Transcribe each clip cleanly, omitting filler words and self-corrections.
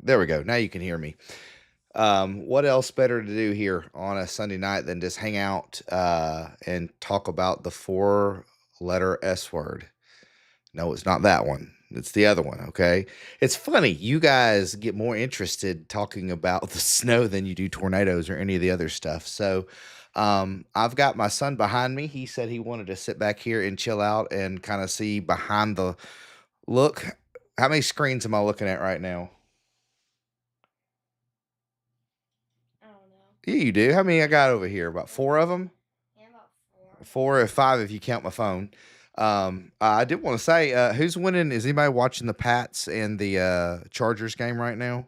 There we go. Now you can hear me. What else better to do here on a Sunday night than just hang out and talk about the four-letter S word? No, it's not that one. It's the other one. Okay. It's funny. You guys get more interested talking about the snow than you do tornadoes or any of the other stuff. So, I've got my son behind me. He said he wanted to sit back here and chill out and kind of see behind the look. How many screens am I looking at right now? I don't know. Yeah, you do. How many I got over here? About four of them? Yeah, about four. Four or five if you count my phone. I did want to say, who's winning? Is anybody watching the Pats and the Chargers game right now?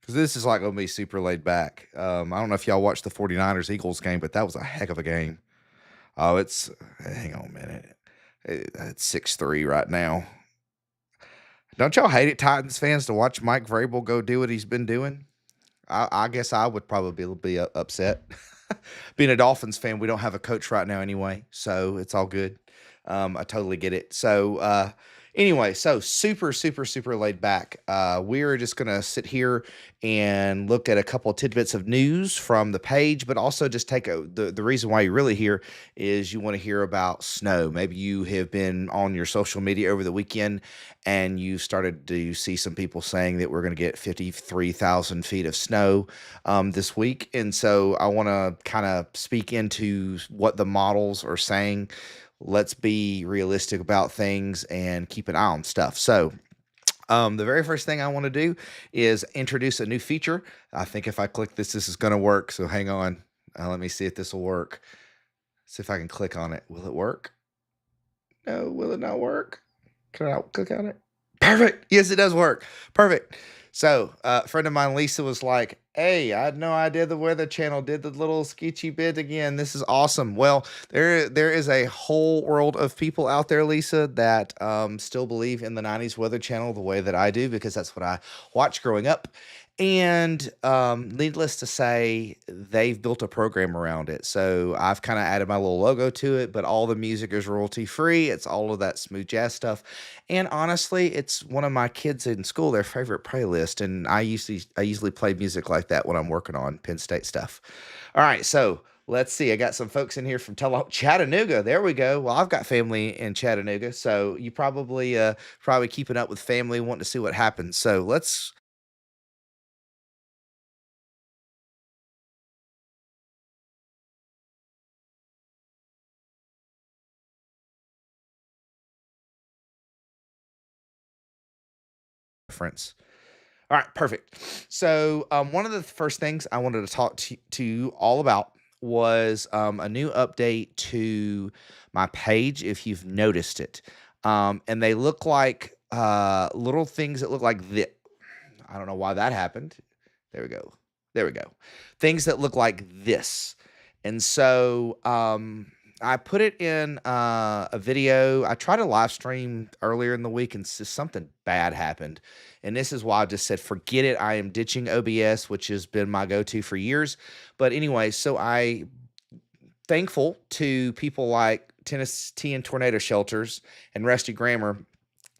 Because this is like going to be super laid back. I don't know if y'all watched the 49ers Eagles game, but that was a heck of a game. Oh, hang on a minute. It's 6-3 right now. Don't y'all hate it, Titans fans, to watch Mike Vrabel go do what he's been doing? I guess I would probably be upset. Being a Dolphins fan, we don't have a coach right now anyway, so it's all good. I totally get it. So, anyway, so super, super, super laid back. We're just gonna sit here and look at a couple of tidbits of news from the page, but also just the reason why you're really here is you want to hear about snow. Maybe you have been on your social media over the weekend and you started to see some people saying that we're going to get 53,000 feet of snow this week. And so I want to kind of speak into what the models are saying. Let's be realistic about things and keep an eye on stuff. So, the very first thing I want to do is introduce a new feature. I think if I click this, this is going to work. So hang on. Let me see if this will work. See if I can click on it. Will it work? No, will it not work? Can I click on it? Perfect. Yes, it does work. Perfect. So, a friend of mine, Lisa, was like, "Hey, I had no idea the Weather Channel did the little sketchy bit again. This is awesome." Well, there is a whole world of people out there, Lisa, that still believe in the '90s Weather Channel the way that I do because that's what I watched growing up. And needless to say, they've built a program around it. So I've kind of added my little logo to it, but all the music is royalty free. It's all of that smooth jazz stuff. And honestly, it's one of my kids in school, their favorite playlist. And I usually play music like that when I'm working on Penn State stuff. All right, so let's see. I got some folks in here from Chattanooga. There we go. Well, I've got family in Chattanooga, so you probably keeping up with family, wanting to see what happens. So let's reference. All right, perfect. So, one of the first things I wanted to talk to you all about was a new update to my page. If you've noticed it, and they look like little things that look like this. I don't know why that happened. There we go. There we go. Things that look like this. And so I put it in a video. I tried to live stream earlier in the week and something bad happened. And this is why I just said, forget it. I am ditching OBS, which has been my go to for years. But anyway, so I thankful to people like Tennessee and Tornado Shelters and Rusty Grammar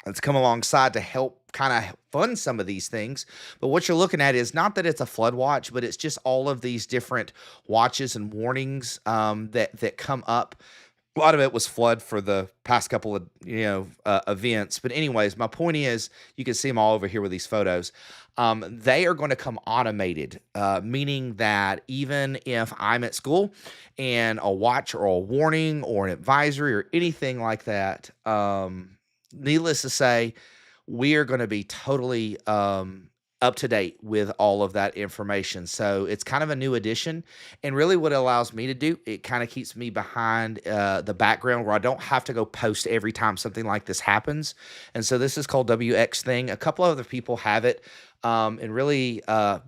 that's come alongside to help kind of fund some of these things. But what you're looking at is not that it's a flood watch, but it's just all of these different watches and warnings that come up. A lot of it was flood for the past couple of events. But anyways, my point is, you can see them all over here with these photos. They are going to come automated, meaning that even if I'm at school and a watch or a warning or an advisory or anything like that, needless to say, we are going to be totally up to date with all of that information. So it's kind of a new addition. And really, what it allows me to do, it kind of keeps me behind the background where I don't have to go post every time something like this happens. And so this is called WX Thing. A couple other people have it. And really,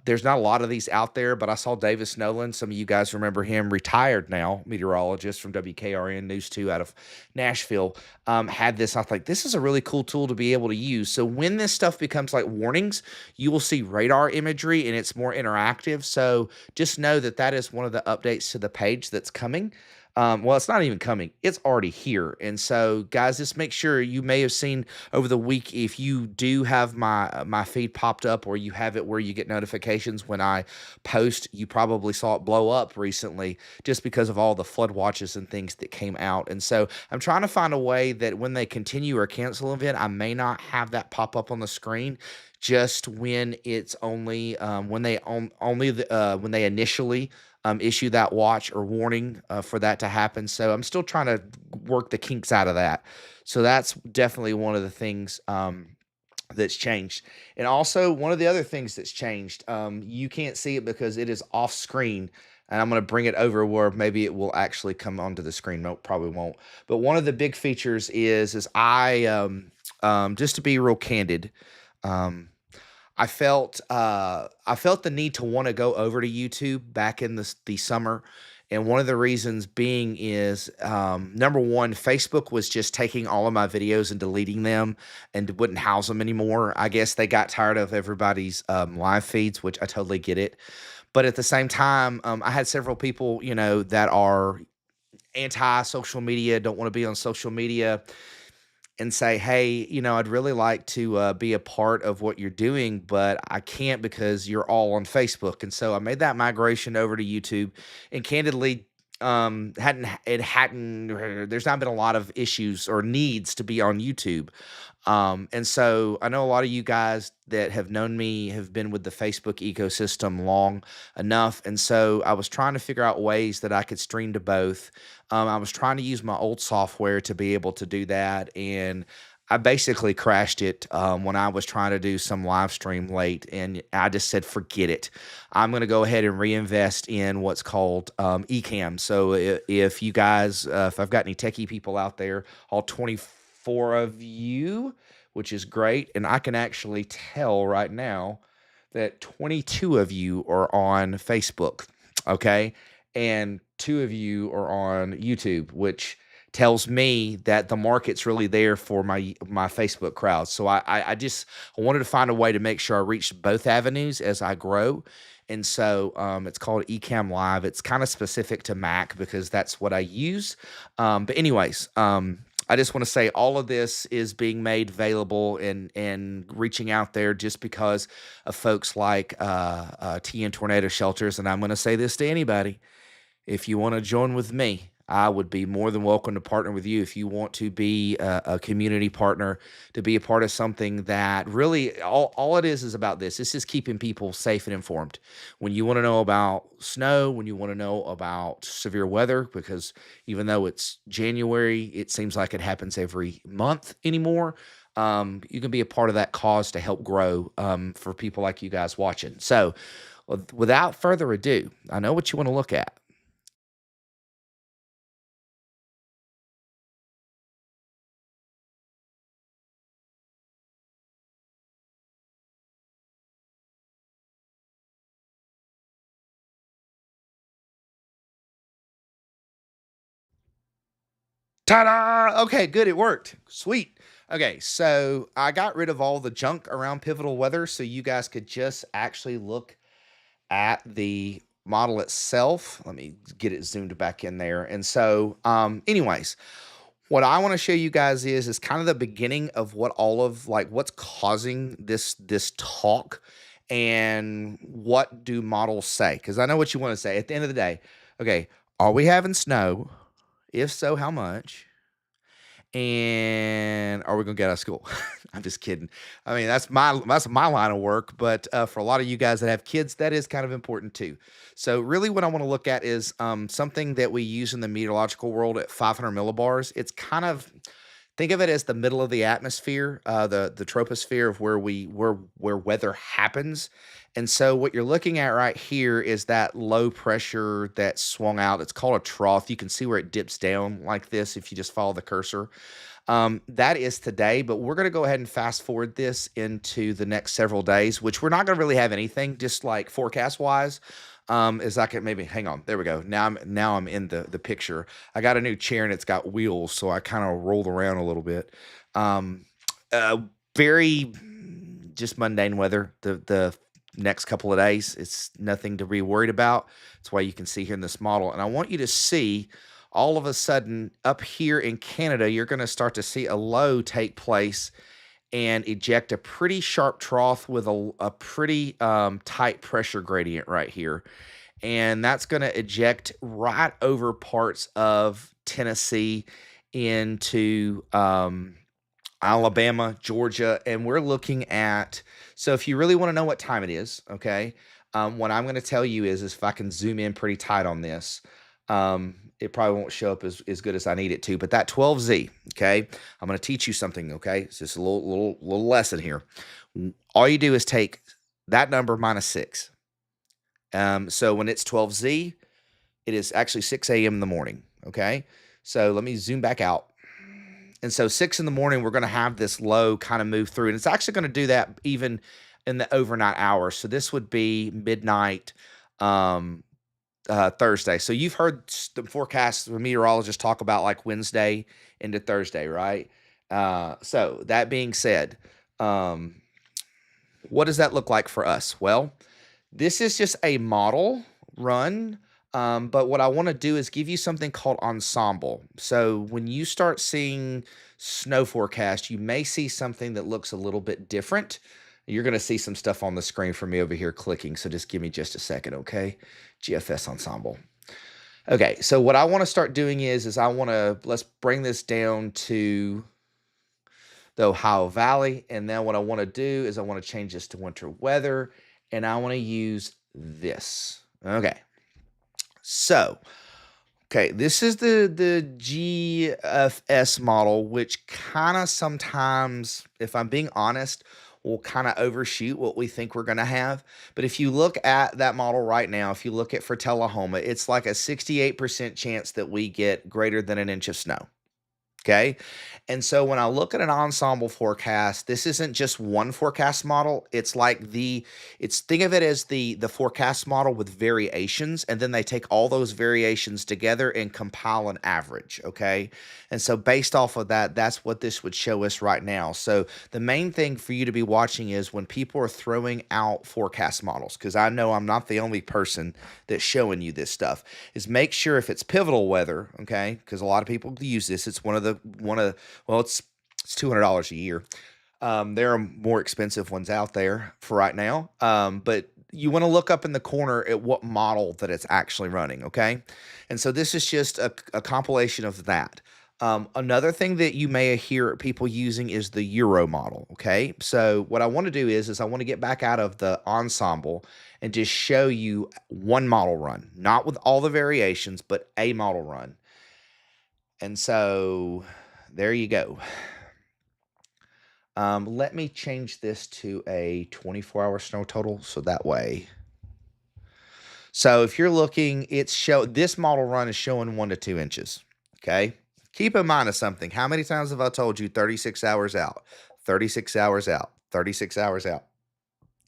there's not a lot of these out there, but I saw Davis Nolan. Some of you guys remember him, retired now, meteorologist from WKRN News 2 out of Nashville, had this. I think this is a really cool tool to be able to use. So when this stuff becomes like warnings, you will see radar imagery and it's more interactive. So just know that that is one of the updates to the page that's coming. Well, it's not even coming. It's already here. And so, guys, just make sure you may have seen over the week if you do have my feed popped up or you have it where you get notifications when I post, you probably saw it blow up recently just because of all the flood watches and things that came out. And so, I'm trying to find a way that when they continue or cancel an event, I may not have that pop up on the screen just when it's only when they only when they initially issue that watch or warning for that to happen. So I'm still trying to work the kinks out of that. So that's definitely one of the things that's changed. And also, one of the other things that's changed, you can't see it because it is off screen. And I'm going to bring it over where maybe it will actually come onto the screen. Nope, probably won't. But one of the big features is just to be real candid, um, I felt the need to want to go over to YouTube back in the summer, and one of the reasons being is number one, Facebook was just taking all of my videos and deleting them and wouldn't house them anymore. I guess they got tired of everybody's live feeds, which I totally get it. But at the same time, I had several people, that are anti social media, don't want to be on social media and say, "Hey, I'd really like to be a part of what you're doing, but I can't because you're all on Facebook." And so I made that migration over to YouTube, and candidly, hadn't it hadn't there's not been a lot of issues or needs to be on YouTube. And so I know a lot of you guys that have known me have been with the Facebook ecosystem long enough. And so I was trying to figure out ways that I could stream to both. I was trying to use my old software to be able to do that. And I basically crashed it when I was trying to do some live stream late. And I just said, forget it. I'm going to go ahead and reinvest in what's called Ecamm. So if you guys, if I've got any techie people out there, all 24 of you, which is great. And I can actually tell right now that 22 of you are on Facebook. Okay. And two of you are on YouTube, which tells me that the market's really there for my Facebook crowd. So I wanted to find a way to make sure I reached both avenues as I grow. And so it's called Ecamm Live. It's kind of specific to Mac because that's what I use. But anyways, I just want to say all of this is being made available and reaching out there just because of folks like TN Tornado Shelters. And I'm going to say this to anybody. If you want to join with me, I would be more than welcome to partner with you. If you want to be a community partner, to be a part of something that really all it is about this. This is keeping people safe and informed. When you want to know about snow, when you want to know about severe weather, because even though it's January, it seems like it happens every month anymore. You can be a part of that cause to help grow for people like you guys watching. So, without further ado, I know what you want to look at. Ta-da! Okay, good. It worked. Sweet. Okay, so I got rid of all the junk around pivotal weather so you guys could just actually look at the model itself. Let me get it zoomed back in there. And so, anyways, what I want to show you guys is kind of the beginning of what all of like what's causing this talk and what do models say? Because I know what you want to say. At the end of the day, okay, are we having snow? If so, how much? And are we gonna get out of school? I'm just kidding. I mean, that's my line of work, but for a lot of you guys that have kids, that is kind of important too. So really, what I want to look at is something that we use in the meteorological world at 500 millibars. It's kind of think of it as the middle of the atmosphere, the troposphere of where weather happens. And so what you're looking at right here is that low pressure that swung out. It's called a trough. You can see where it dips down like this if you just follow the cursor. That is today, but we're going to go ahead and fast forward this into the next several days, which we're not going to really have anything, just like forecast wise. Is I can maybe hang on. There we go. Now I'm in the picture. I got a new chair and it's got wheels, so I kind of rolled around a little bit. Um, very just mundane weather. The next couple of days, it's nothing to be worried about. That's why you can see here in this model, and I want you to see all of a sudden up here in Canada, you're going to start to see a low take place and eject a pretty sharp trough with a pretty tight pressure gradient right here. And that's going to eject right over parts of Tennessee into Alabama, Georgia, and we're looking at. So if you really want to know what time it is, okay, what I'm going to tell you is if I can zoom in pretty tight on this, it probably won't show up as good as I need it to. But that 12Z, okay, I'm going to teach you something, okay? It's just a little lesson here. All you do is take that number minus 6. So when it's 12Z, it is actually 6 a.m. in the morning, okay? So let me zoom back out. And so 6 in the morning, we're going to have this low kind of move through. And it's actually going to do that even in the overnight hours. So this would be midnight Thursday. So you've heard the forecast, the meteorologists talk about like Wednesday into Thursday, right? So that being said, what does that look like for us? Well, this is just a model run. But what I want to do is give you something called ensemble. So when you start seeing snow forecast, you may see something that looks a little bit different. You're going to see some stuff on the screen for me over here clicking. So just give me just a second, okay? GFS ensemble. Okay, so what I want to start doing is let's bring this down to the Ohio Valley. And then what I want to do is I want to change this to winter weather. And I want to use this. Okay. So, okay, this is the GFS model, which kind of sometimes, if I'm being honest, will kind of overshoot what we think we're going to have. But if you look at that model right now, if you look at for Tullahoma, it's like a 68% chance that we get greater than an inch of snow. Okay. And so when I look at an ensemble forecast, this isn't just one forecast model. It's like think of it as the forecast model with variations, and then they take all those variations together and compile an average. Okay. And so based off of that, that's what this would show us right now. So the main thing for you to be watching is when people are throwing out forecast models, because I know I'm not the only person that's showing you this stuff, is make sure if it's pivotal weather, okay, because a lot of people use this. It's it's $200 a year. There are more expensive ones out there for right now. But you want to look up in the corner at what model that it's actually running, okay? And so this is just a compilation of that. Another thing that you may hear people using is the Euro model, okay? So what I want to do is I want to get back out of the ensemble and just show you one model run, not with all the variations, but a model run. And so there you go. Let me change this to a 24-hour snow total so that way. So if you're looking, this model run is showing 1 to 2 inches. Okay. Keep in mind of something. How many times have I told you 36 hours out, 36 hours out, 36 hours out?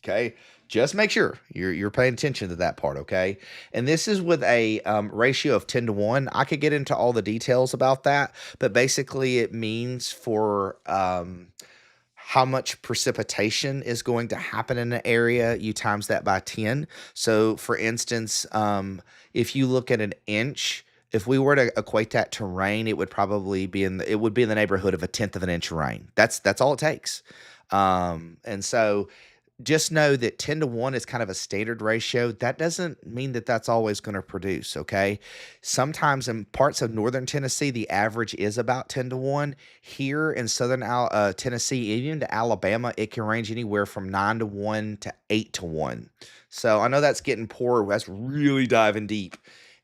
Okay. Just make sure you're paying attention to that part, okay? And this is with a ratio of 10 to 1. I could get into all the details about that, but basically it means for how much precipitation is going to happen in an area, you times that by 10. So for instance, if you look at an inch, if we were to equate that to rain, it would probably be in the neighborhood of a tenth of an inch of rain. That's all it takes. And so just know that 10 to 1 is kind of a standard ratio. That doesn't mean that that's always going to produce, okay? Sometimes in parts of northern Tennessee, the average is about 10 to 1. Here in southern Tennessee, even to Alabama, it can range anywhere from 9 to 1 to 8 to 1. So I know that's getting poor. That's really diving deep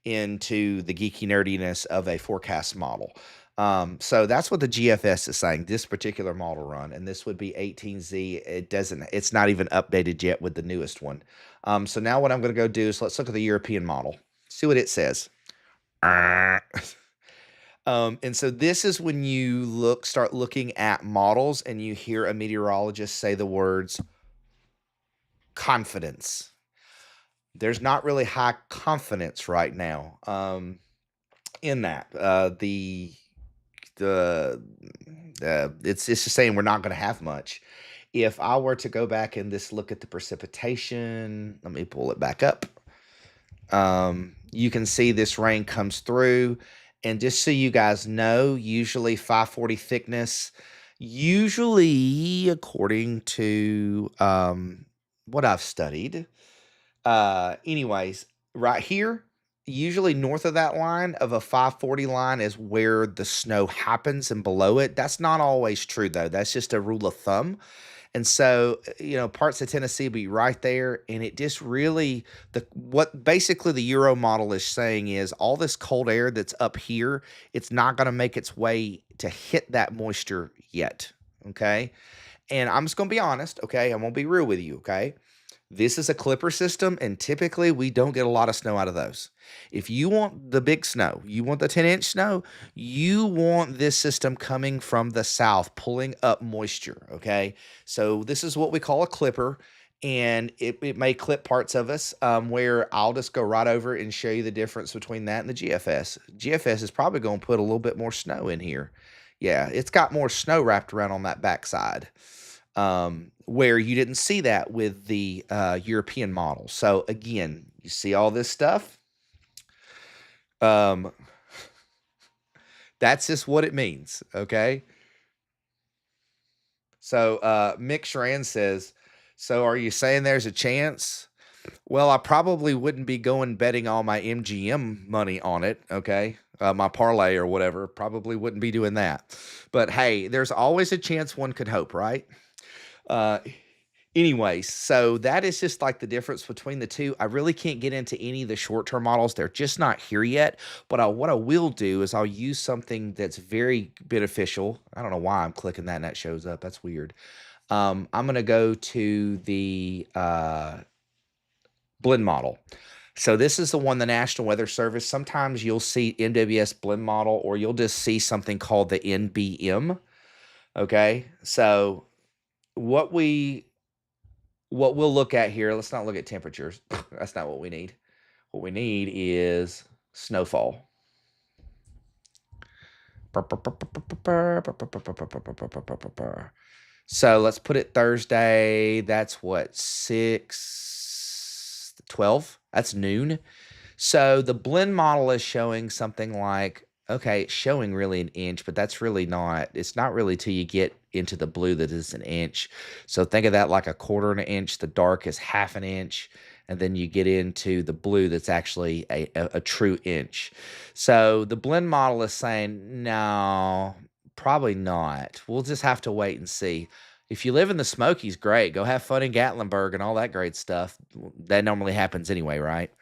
into the geeky nerdiness of a forecast model. So that's what the GFS is saying, this particular model run, and this would be 18Z. It's not even updated yet with the newest one. So now what I'm going to go do is let's look at the European model, see what it says. And so this is when you start looking at models and you hear a meteorologist say the words confidence. There's not really high confidence right now in that. It's just saying we're not going to have much. If I were to go back and just look at the precipitation, let me pull it back up. You can see this rain comes through, And just so you guys know, usually 540 thickness, usually according to what I've studied. Anyways, right here, usually north of that line of a 540 line is where the snow happens, and below it, that's not always true though. That's just a rule of thumb. And so, parts of Tennessee be right there, and it just really what basically the Euro model is saying is all this cold air that's up here, it's not going to make its way to hit that moisture yet. Okay. And I'm just going to be honest. Okay. I'm going to be real with you. Okay. This is a clipper system, and typically we don't get a lot of snow out of those. If you want the big snow, you want the 10-inch snow, you want this system coming from the south, pulling up moisture. Okay. So this is what we call a clipper, and it may clip parts of us where I'll just go right over and show you the difference between that and the GFS. GFS is probably going to put a little bit more snow in here. Yeah, it's got more snow wrapped around on that backside. Where you didn't see that with the European model. So again, you see all this stuff. That's just what it means. Okay. So Mick Shran says, so are you saying there's a chance? Well, I probably wouldn't be going betting all my MGM money on it. Okay. My parlay or whatever, probably wouldn't be doing that. But hey, there's always a chance, one could hope, right? Uh, Anyways, so that is just like the difference between the two. I really can't get into any of the short-term models. They're just not here yet. But what I will do is I'll use something that's very beneficial. I don't know why I'm clicking that and that shows up. That's weird. I'm going to go to the blend model. So this is the one, the National Weather Service. Sometimes you'll see NWS blend model, or you'll just see something called the NBM. Okay, so what we'll look at here, let's not look at temperatures. That's not what we need. What we need is snowfall. So let's put it Thursday. That's what, 6:12? That's noon. So the blend model is showing something like, okay, it's showing really an inch, but that's really not, it's not really till you get into the blue that is an inch. So think of that like a quarter of an inch, the dark is half an inch, and then you get into the blue that's actually a true inch. So the blend model is saying, no, probably not. We'll just have to wait and see. If you live in the Smokies, great. Go have fun in Gatlinburg and all that great stuff. That normally happens anyway, right?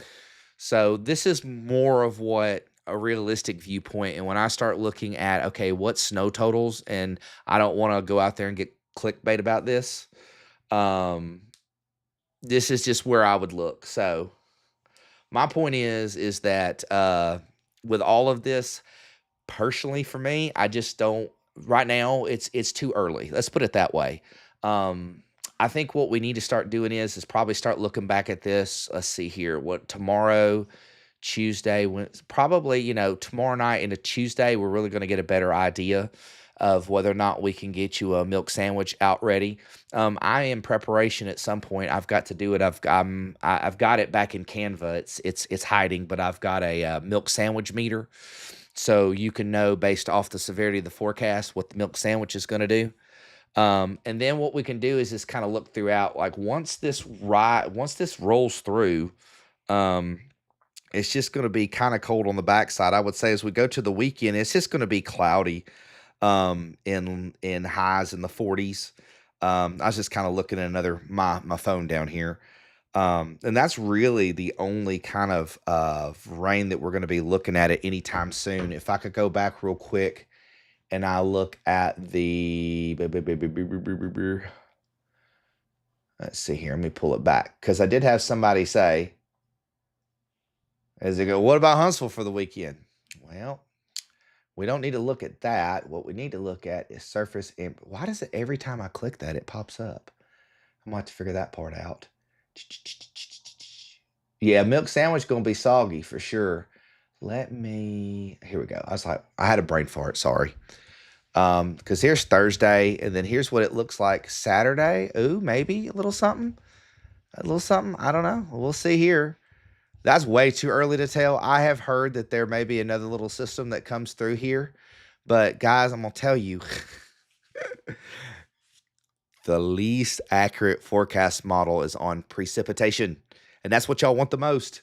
So this is more of what a realistic viewpoint. And when I start looking at, okay, what snow totals, and I don't want to go out there and get clickbait about this. This is just where I would look. So my point is that with all of this, personally for me, I just don't right now, it's too early. Let's put it that way. I think what we need to start doing is probably start looking back at this. Let's see here. What tomorrow, Tuesday, when probably, tomorrow night into Tuesday, we're really going to get a better idea of whether or not we can get you a milk sandwich out ready. I am preparation at some point. I've got to do it. I've got it back in Canva. It's hiding, but I've got a milk sandwich meter, so you can know based off the severity of the forecast what the milk sandwich is going to do. And then what we can do is just kind of look throughout. Like once this rolls through, it's just going to be kind of cold on the backside. I would say as we go to the weekend, it's just going to be cloudy, in highs in the 40s. I was just kind of looking at my phone down here. And that's really the only kind of rain that we're going to be looking at anytime soon. If I could go back real quick and I look at the, let's see here. Let me pull it back because I did have somebody say, as they go, what about Huntsville for the weekend? Well, we don't need to look at that. What we need to look at is surface. Why does it every time I click that, it pops up? I'm going to have to figure that part out. Yeah, milk sandwich going to be soggy for sure. Here we go. I was like, I had a brain fart. Sorry. Because here's Thursday, and then here's what it looks like Saturday. Ooh, maybe a little something. I don't know. We'll see here. That's way too early to tell. I have heard that there may be another little system that comes through here, but guys, I'm gonna tell you, the least accurate forecast model is on precipitation, and that's what y'all want the most.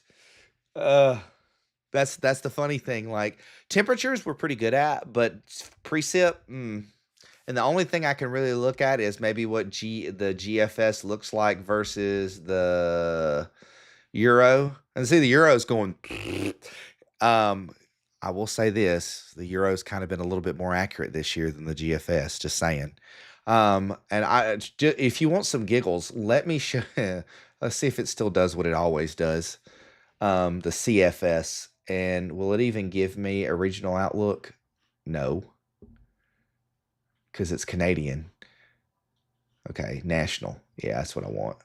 Uh, that's the funny thing. Like temperatures, we're pretty good at, but precip. And the only thing I can really look at is maybe what the GFS looks like versus the Euro. And see, the Euro's going. um, I will say this: the Euro's kind of been a little bit more accurate this year than the GFS. Just saying. And if you want some giggles, let me show. Let's see if it still does what it always does. The CFS, and will it even give me a regional outlook? No, because it's Canadian. Okay, national. Yeah, that's what I want.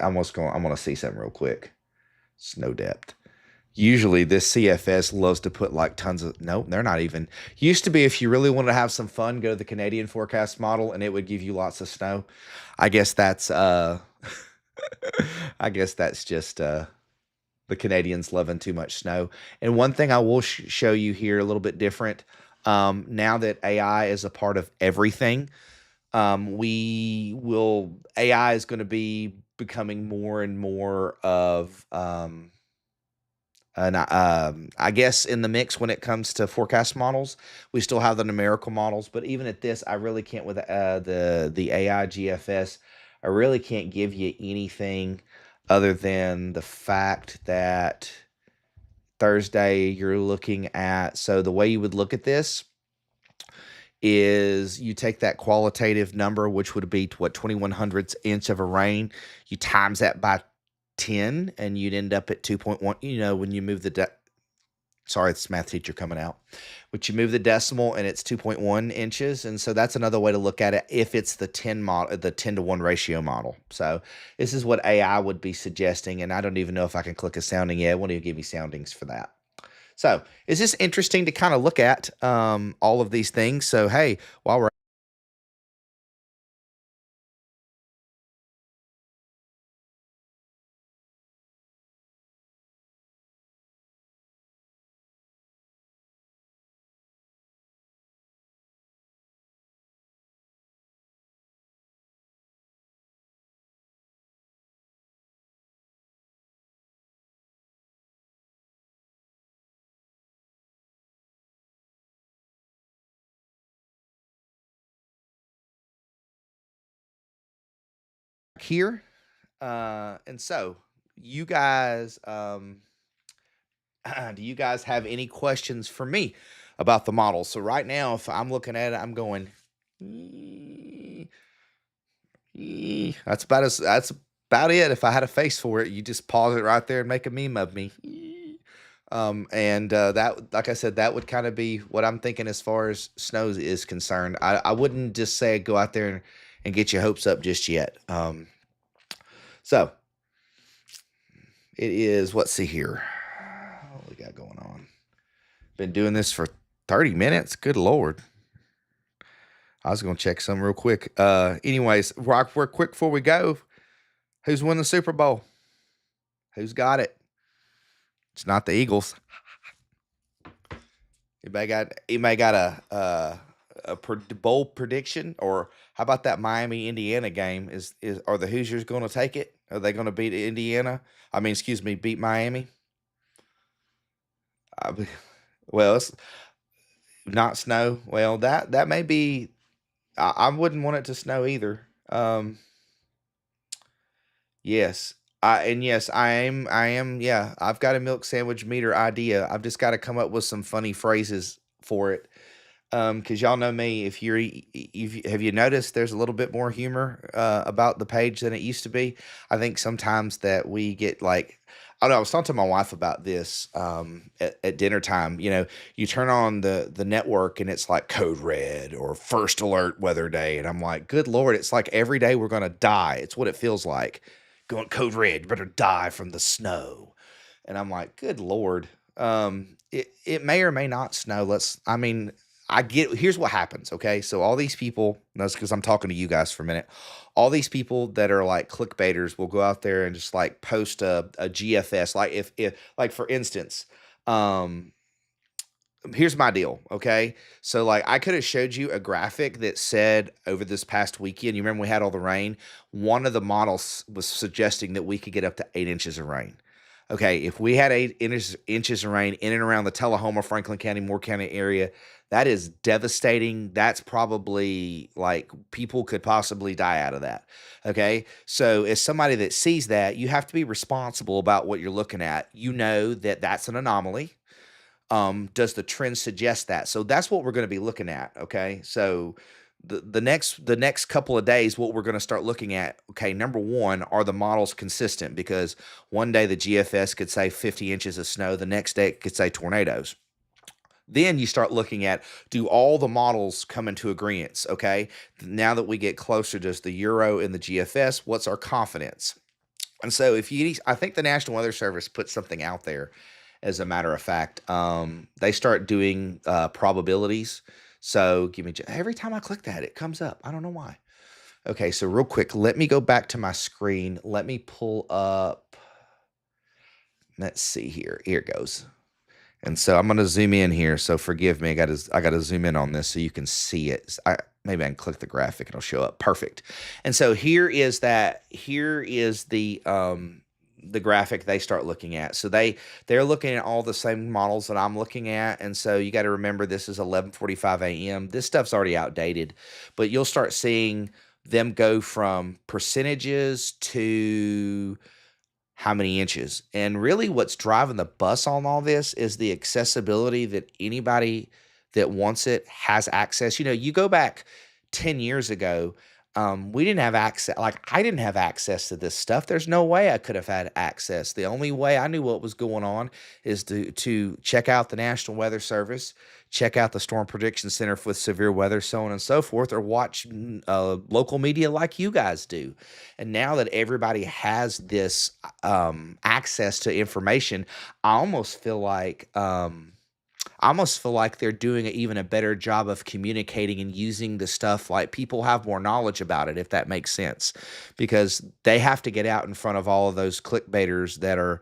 I'm gonna see something real quick. Snow depth. Usually this CFS loves to put like tons of nope, they're not even. Used to be if you really wanted to have some fun, go to the Canadian forecast model and it would give you lots of snow. I guess that's I guess that's just the Canadians loving too much snow. And one thing I will show you here a little bit different. Now that AI is a part of everything, AI is going to be becoming more and more of and I guess in the mix when it comes to forecast models. We still have the numerical models, but even at this, I really can't with the AI GFS. I really can't give you anything other than the fact that Thursday you're looking at. So the way you would look at this is you take that qualitative number, which would be what 21/100 of a rain, you times that by 10, and you'd end up at 2.1. When you move sorry, it's math teacher coming out. But you move the decimal and it's 2.1 inches. And so that's another way to look at it if it's the 10 to 1 ratio model. So this is what AI would be suggesting. And I don't even know if I can click a sounding yet. It won't even give me soundings for that. So it's just interesting to kind of look at all of these things. So, hey, while we're here, and so you guys, do you guys have any questions for me about the model? So right now, if I'm looking at it, I'm going, "Ee, that's about it. If I had a face for it, you just pause it right there and make a meme of me. And that, like I said, that would kind of be what I'm thinking as far as snows is concerned. I wouldn't just say go out there and get your hopes up just yet. So it is, let's see here. What we got going on? Been doing this for 30 minutes. Good Lord. I was going to check some real quick. Anyways, real quick before we go, who's won the Super Bowl? Who's got it? It's not the Eagles. Anybody got a bold prediction, or how about that Miami Indiana game? Are the Hoosiers going to take it? Are they going to beat Indiana? I mean, excuse me, beat Miami? I, well, it's not snow. Well, that may be. I wouldn't want it to snow either. Yes. Yes, I am. Yeah, I've got a milk sandwich meter idea. I've just got to come up with some funny phrases for it. Because y'all know me. Have you noticed there's a little bit more humor about the page than it used to be? I think sometimes that we get like, I don't know. I was talking to my wife about this at dinner time. You turn on the network and it's like code red or first alert weather day, and I'm like, good Lord, it's like every day we're gonna die. It's what it feels like. Going code red, you better die from the snow. And I'm like, good Lord. It may or may not snow. I mean, I get here's what happens, okay? So all these people, that's because I'm talking to you guys for a minute. All these people that are like clickbaiters will go out there and just like post a GFS. Like if like for instance, um here's my deal, okay? So like I could have showed you a graphic that said over this past weekend, you remember we had all the rain, one of the models was suggesting that we could get up to 8 inches of rain. Okay, if we had inches of rain in and around the Tullahoma, Franklin County, Moore County area, that is devastating. That's probably like people could possibly die out of that. Okay, so as somebody that sees that, you have to be responsible about what you're looking at. You know that that's an anomaly. Does the trend suggest that? So that's what we're going to be looking at. Okay, so the next couple of days, what we're going to start looking at. Okay, number one, are the models consistent? Because one day the GFS could say 50 inches of snow, the next day it could say tornadoes. Then you start looking at, do all the models come into agreement? Okay, now that we get closer to the Euro and the GFS, what's our confidence? And so if you, I think the National Weather Service put something out there. As a matter of fact, they start doing probabilities. So give me every time I click that, it comes up. I don't know why. Okay, so real quick, let me go back to my screen. Let me pull up. Let's see here. Here it goes. And so I'm going to zoom in here. So forgive me. I got to zoom in on this so you can see it. Maybe I can click the graphic and it'll show up. Perfect. And so here is the graphic they start looking at. So they're looking at all the same models that I'm looking at. And so you got to remember this is 11:45 a.m. This stuff's already outdated, but you'll start seeing them go from percentages to how many inches. And really what's driving the bus on all this is the accessibility that anybody that wants it has access. You go back 10 years ago, we didn't have access. Like I didn't have access to this stuff. There's no way I could have had access. The only way I knew what was going on is to check out the National Weather Service, check out the Storm Prediction Center for severe weather, so on and so forth, or watch local media like you guys do. And now that everybody has this access to information, I almost feel like they're doing even a better job of communicating and using the stuff. Like people have more knowledge about it, if that makes sense, because they have to get out in front of all of those clickbaiters that are.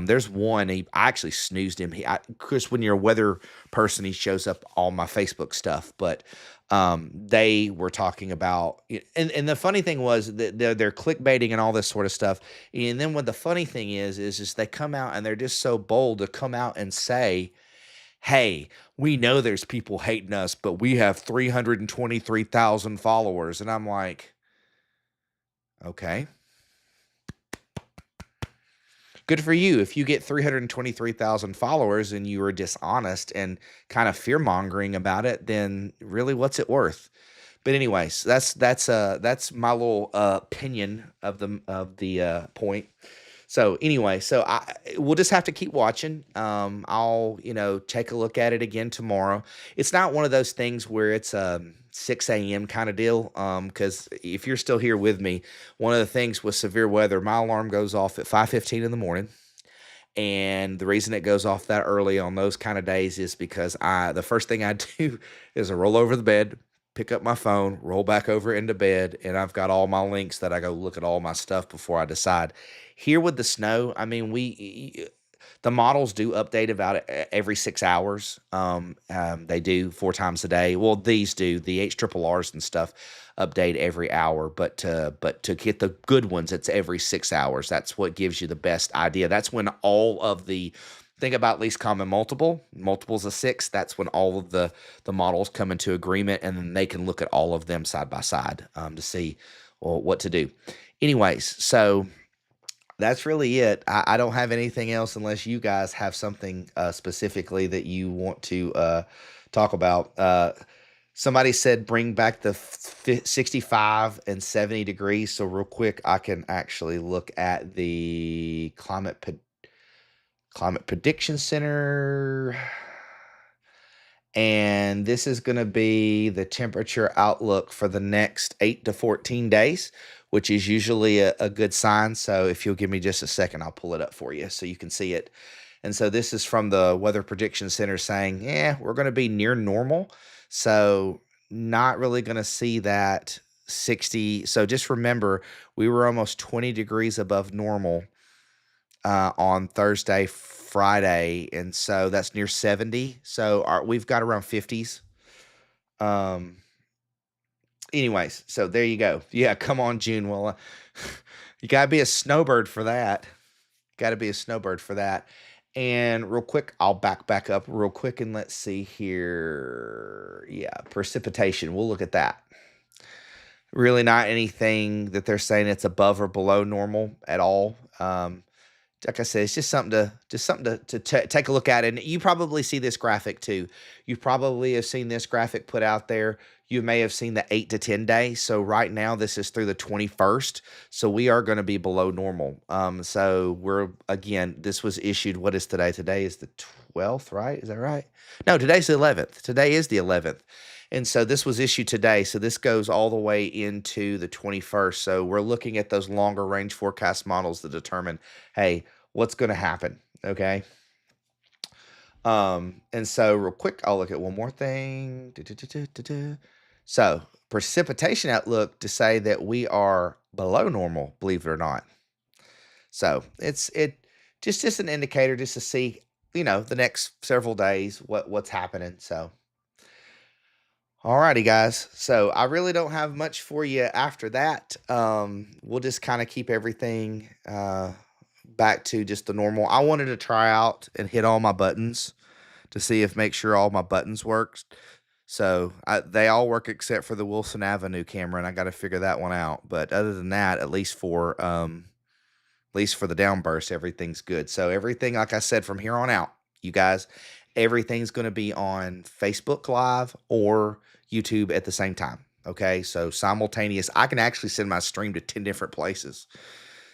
There's one. I actually snoozed him. Chris, when you're a weather person, he shows up on my Facebook stuff. But they were talking about, and the funny thing was that they're clickbaiting and all this sort of stuff. And then what the funny thing is they come out and they're just so bold to come out and say, hey, we know there's people hating us, but we have 323,000 followers. And I'm like, okay, good for you. If you get 323,000 followers and you are dishonest and kind of fear mongering about it, then really what's it worth? But anyways, that's my little opinion of the point. So anyway, we'll just have to keep watching. I'll take a look at it again tomorrow. It's not one of those things where it's 6 a.m. kind of deal. Because if you're still here with me, one of the things with severe weather, my alarm goes off at 5:15 in the morning. And the reason it goes off that early on those kind of days is because the first thing I do is I roll over the bed, pick up my phone, roll back over into bed, and I've got all my links that I go look at all my stuff before I decide. Here with the snow, I mean, the models do update about every 6 hours. They do 4 times a day. Well, these do the HRRRs and stuff update every hour, but to get the good ones, it's every 6 hours. That's what gives you the best idea. That's when all of the think about least common multiples of 6. That's when all of the models come into agreement, and then they can look at all of them side by side to see what to do. Anyways, so that's really it. I don't have anything else unless you guys have something specifically that you want to talk about. Somebody said bring back the 65 and 70 degrees. So real quick, I can actually look at the Climate Prediction Center. And this is going to be the temperature outlook for the next 8 to 14 days, which is usually a good sign. So if you'll give me just a second, I'll pull it up for you so you can see it. And so this is from the Weather Prediction Center saying, we're going to be near normal. So not really going to see that 60. So just remember, we were almost 20 degrees above normal on Thursday, Friday, and so that's near 70. So we've got around 50s. Um, anyways, so there you go. Yeah, come on, June. Well, you gotta be a snowbird for that. Got to be a snowbird for that. And real quick, I'll back up real quick and let's see here. Yeah, precipitation. We'll look at that. Really not anything that they're saying it's above or below normal at all. Like I said, it's just something to take a look at. And you probably see this graphic too. You probably have seen this graphic put out there. You may have seen the 8 to 10 day. So right now, this is through the 21st. So we are going to be below normal. So we're again, this was issued. What is today? Today is the 12th, right? Is that right? No, today's the 11th. Today is the 11th. And so this was issued today. So this goes all the way into the 21st. So we're looking at those longer range forecast models to determine, hey, what's going to happen. Okay. And so real quick, I'll look at one more thing. So precipitation outlook to say that we are below normal, believe it or not. So it's just an indicator just to see, the next several days what's happening. So alrighty, guys. So I really don't have much for you after that. We'll just kind of keep everything back to just the normal. I wanted to try out and hit all my buttons to see if make sure all my buttons works. So they all work except for the Wilson Avenue camera, and I got to figure that one out. But other than that, at least for the downburst, everything's good. So everything, like I said, from here on out, you guys, everything's going to be on Facebook Live or YouTube at the same time. Okay, so simultaneous. I can actually send my stream to 10 different places.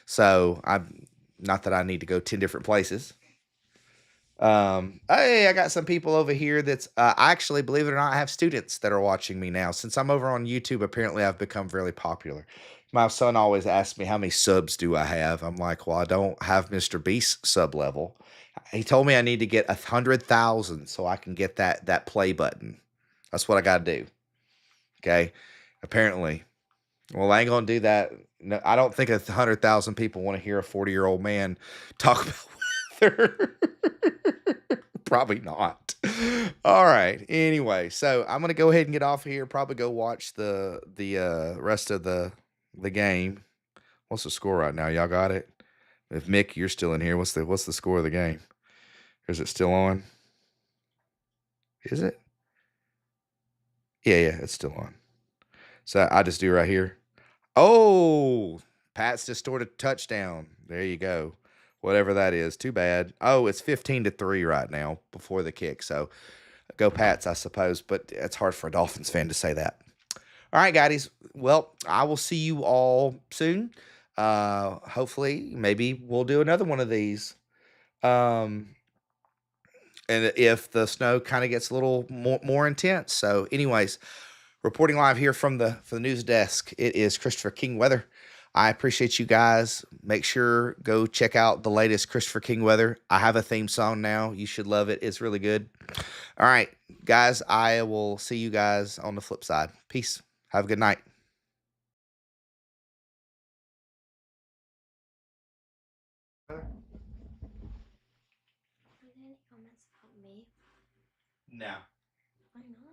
So I'm not that I need to go 10 different places. Hey, I got some people over here that's actually, believe it or not, I have students that are watching me now. Since I'm over on YouTube, apparently I've become very popular. My son always asks me how many subs do I have. I'm like, well, I don't have Mr. Beast sub level. He told me I need to get 100,000 so I can get that play button. That's what I got to do. Okay. Apparently. Well, I ain't gonna do that. No, I don't think 100,000 people want to hear a 40-year-old man talk about weather. Probably not. All right. Anyway, so I'm gonna go ahead and get off here. Probably go watch the rest of the game. What's the score right now? Y'all got it? If Mick, you're still in here, what's the score of the game? Is it still on? Is it? Yeah, it's still on. So I just do right here. Oh, Pat's just scored a touchdown. There you go. Whatever that is. Too bad. Oh, it's 15-3 right now before the kick. So go Pats, I suppose, but it's hard for a Dolphins fan to say that. All right, guys. Well, I will see you all soon. Hopefully, maybe we'll do another one of these. Um, and if the snow kind of gets a little more intense. So, anyways, reporting live here from the news desk, it is Christopher King Weather. I appreciate you guys. Make sure go check out the latest Christopher King Weather. I have a theme song now. You should love it. It's really good. All right, guys. I will see you guys on the flip side. Peace. Have a good night. Are there any comments about me? No. Why not?